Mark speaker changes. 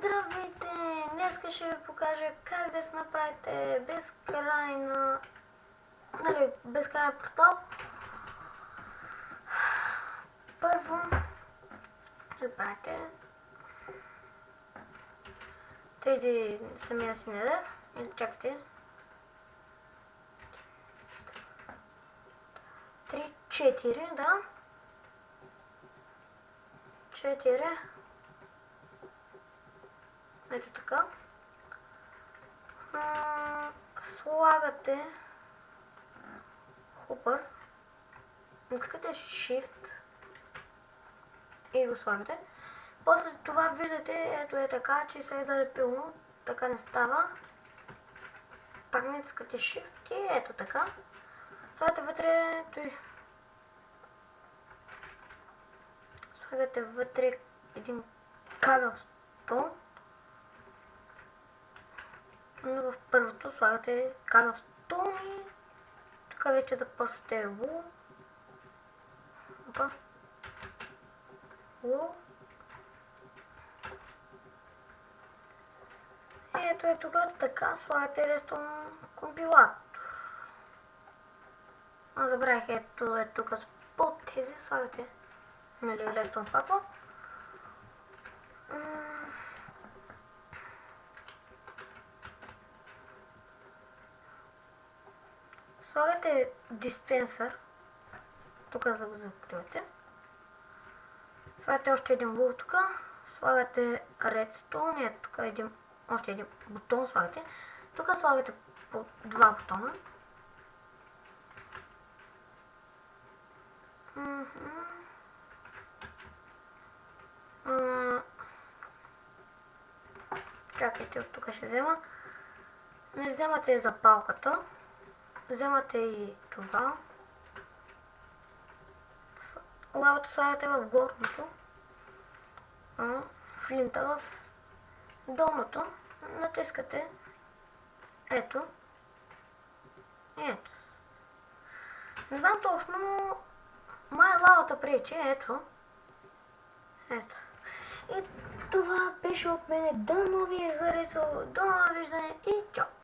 Speaker 1: Здравейте! Днес ще ви покажа как да си направите безкрайен портал. Първо правите тези самия си недър. Или чакайте. 3, 4, да. 4. Ето така. Слагате хупър. Искате Shift и го слагате. После това виждате, ето е така, че се е залепило. Така не става. Пак не искате Shift и ето така. Слагате вътре слагате вътре един кабел стол. Но в първото слагате кабел стол и тук вече започвате лу. И ето е тук така слагате рестон компилатор. Забравих, ето е тук под тези слагате рестон фапа. Слагате диспенсър, тук за да го закривате. Слагате още един вул тук, слагате редстоун, ето тук още един бутон слагате. Тук слагате по два бутона. Чакайте, от тук ще взема. Не вземате запалката. Вземате и това. Лавата слагате в горното. Флинта в долното. Натискате. Ето. Ето. Не знам точно, но май лавата пречи. Ето. Ето. И това беше от мене. Дано ви е харесало. До нови виждане и чао!